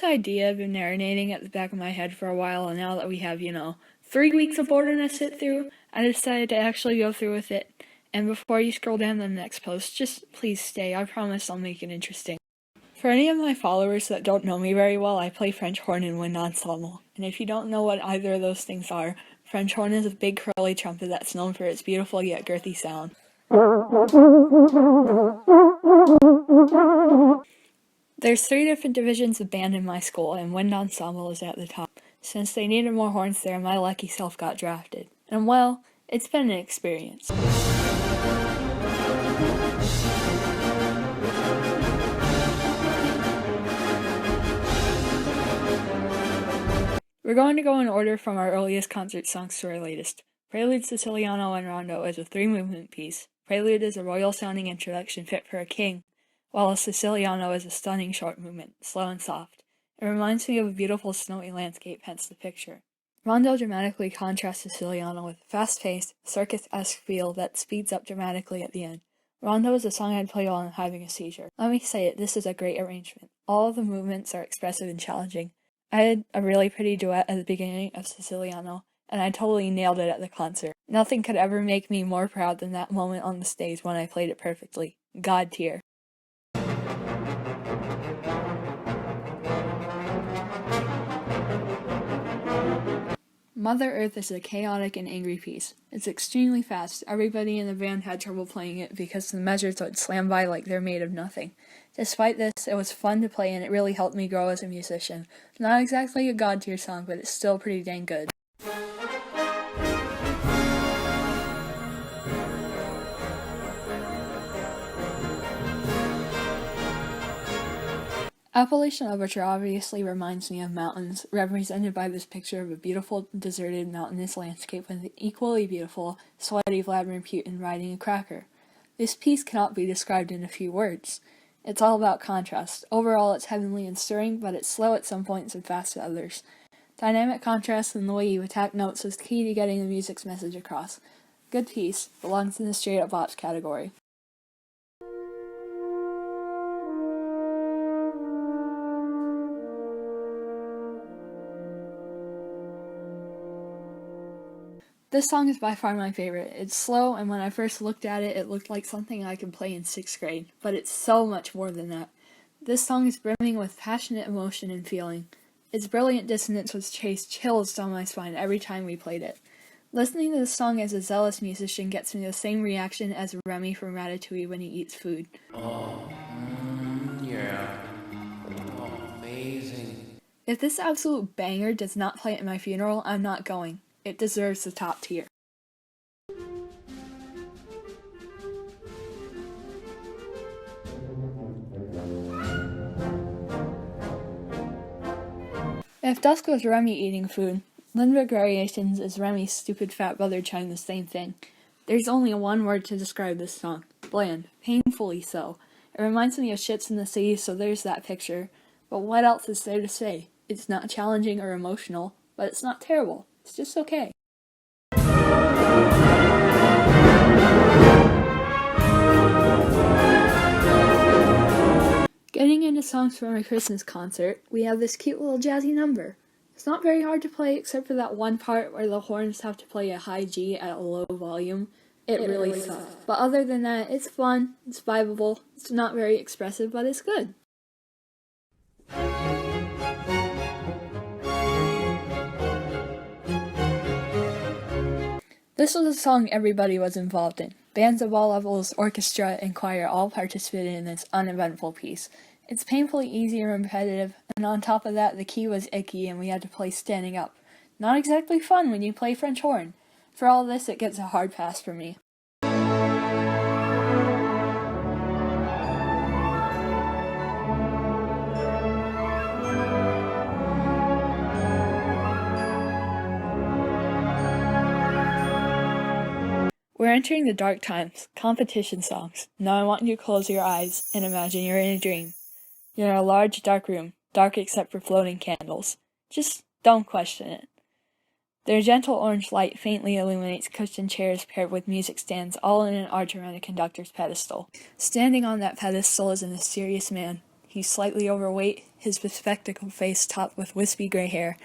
this idea been marinating at the back of my head for a while, and now that we have, 3 weeks of boredom to sit through, I decided to actually go through with it. And before you scroll down to the next post, just please stay. I promise I'll make it interesting. For any of my followers that don't know me very well, I play French horn and wind ensemble. And if you don't know what either of those things are, French horn is a big curly trumpet that's known for its beautiful yet girthy sound. There's 3 different divisions of band in my school, and wind ensemble is at the top. Since they needed more horns there, my lucky self got drafted. And well, it's been an experience. We're going to go in order from our earliest concert songs to our latest. Prelude, Siciliano, and Rondo is a 3-movement piece. Prelude is a royal-sounding introduction fit for a king, while a Siciliano is a stunning short movement, slow and soft. It reminds me of a beautiful snowy landscape, hence the picture. Rondo dramatically contrasts Siciliano with a fast-paced, circus-esque feel that speeds up dramatically at the end. Rondo is a song I'd play while I'm having a seizure. Let me say it, this is a great arrangement. All of the movements are expressive and challenging. I had a really pretty duet at the beginning of Siciliano, and I totally nailed it at the concert. Nothing could ever make me more proud than that moment on the stage when I played it perfectly. God tier. Mother Earth is a chaotic and angry piece. It's extremely fast. Everybody in the band had trouble playing it because the measures would slam by like they're made of nothing. Despite this, it was fun to play and it really helped me grow as a musician. Not exactly a god tier song, but it's still pretty dang good. Appalachian Overture obviously reminds me of mountains, represented by this picture of a beautiful, deserted, mountainous landscape with an equally beautiful, sweaty Vladimir Putin riding a cracker. This piece cannot be described in a few words. It's all about contrast. Overall, it's heavenly and stirring, but it's slow at some points and fast at others. Dynamic contrast and the way you attack notes is key to getting the music's message across. Good piece, belongs in the straight-up bops category. This song is by far my favorite. It's slow, and when I first looked at it, it looked like something I could play in 6th grade, but it's so much more than that. This song is brimming with passionate emotion and feeling. Its brilliant dissonance would chase chills down my spine every time we played it. Listening to this song as a zealous musician gets me the same reaction as Remy from Ratatouille when he eats food. Oh, yeah. Oh, amazing. If this absolute banger does not play at my funeral, I'm not going. It deserves the top tier. If Dusk was Remy eating food, Lindbergh Variations is Remy's stupid fat brother trying the same thing. There's only one word to describe this song. Bland. Painfully so. It reminds me of Shits in the Sea, so there's that picture. But what else is there to say? It's not challenging or emotional, but it's not terrible. It's just okay. Getting into songs for my Christmas concert, we have this cute little jazzy number. It's not very hard to play except for that one part where the horns have to play a high G at a low volume. It really sucks. But other than that, it's fun, it's vibable, it's not very expressive, but it's good. This was a song everybody was involved in. Bands of all levels, orchestra, and choir all participated in this uneventful piece. It's painfully easy and repetitive, and on top of that, the key was icky and we had to play standing up. Not exactly fun when you play French horn. For all this, it gets a hard pass for me. We're entering the dark times, competition songs. Now I want you to close your eyes and imagine you're in a dream. You're in a large dark room, dark except for floating candles. Just don't question it. Their gentle orange light faintly illuminates cushioned chairs paired with music stands, all in an arch around a conductor's pedestal. Standing on that pedestal is a mysterious man. He's slightly overweight, his bespectacled face topped with wispy gray hair.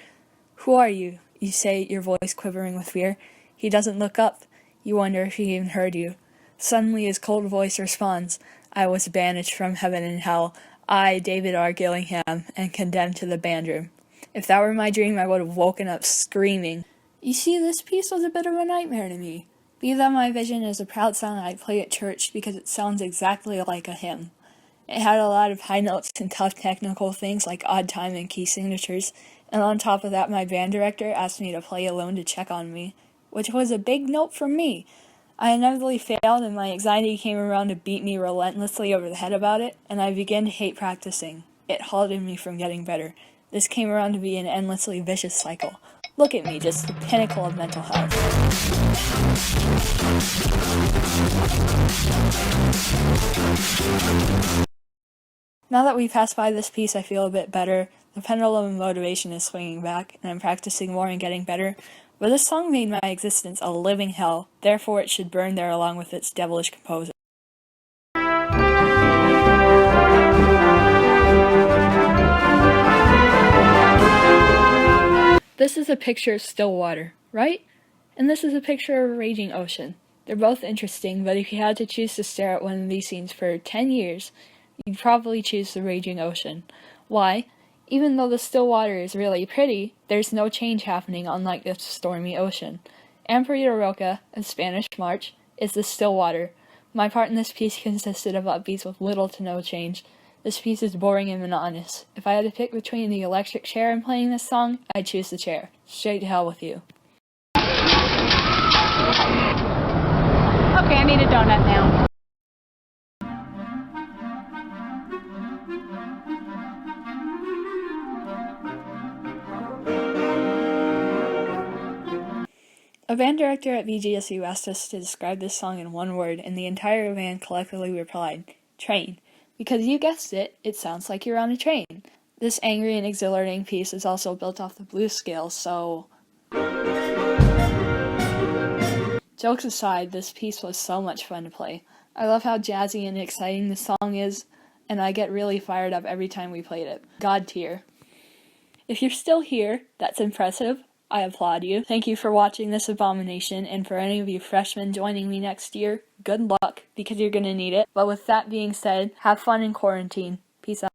"Who are you?" you say, your voice quivering with fear. He doesn't look up. You wonder if he even heard you. Suddenly his cold voice responds, "I was banished from heaven and hell. I, David R. Gillingham, and condemned to the band room. If that were my dream, I would have woken up screaming." You see, this piece was a bit of a nightmare to me. Be That My Vision is a proud song I play at church because it sounds exactly like a hymn. It had a lot of high notes and tough technical things like odd time and key signatures, and on top of that my band director asked me to play alone to check on me, which was a big note from me. I inevitably failed and my anxiety came around to beat me relentlessly over the head about it, and I began to hate practicing. It halted me from getting better. This came around to be an endlessly vicious cycle. Look at me, just the pinnacle of mental health. Now that we passed by this piece, I feel a bit better. The pendulum of motivation is swinging back, and I'm practicing more and getting better. But this song made my existence a living hell, therefore it should burn there along with its devilish composer. This is a picture of still water, right? And this is a picture of a raging ocean. They're both interesting, but if you had to choose to stare at one of these scenes for 10 years, you'd probably choose the raging ocean. Why? Even though the still water is really pretty, there's no change happening unlike the stormy ocean. Amparita Roca, a Spanish march, is the still water. My part in this piece consisted of upbeats with little to no change. This piece is boring and monotonous. If I had to pick between the electric chair and playing this song, I'd choose the chair. Straight to hell with you. Okay, I need a donut now. A band director at VGSU asked us to describe this song in one word, and the entire band collectively replied, "Train." Because you guessed it, it sounds like you're on a train. This angry and exhilarating piece is also built off the blues scale, so... Jokes aside, this piece was so much fun to play. I love how jazzy and exciting the song is, and I get really fired up every time we played it. God tier. If you're still here, that's impressive. I applaud you. Thank you for watching this abomination, and for any of you freshmen joining me next year, good luck, because you're gonna need it. But with that being said, have fun in quarantine. Peace out.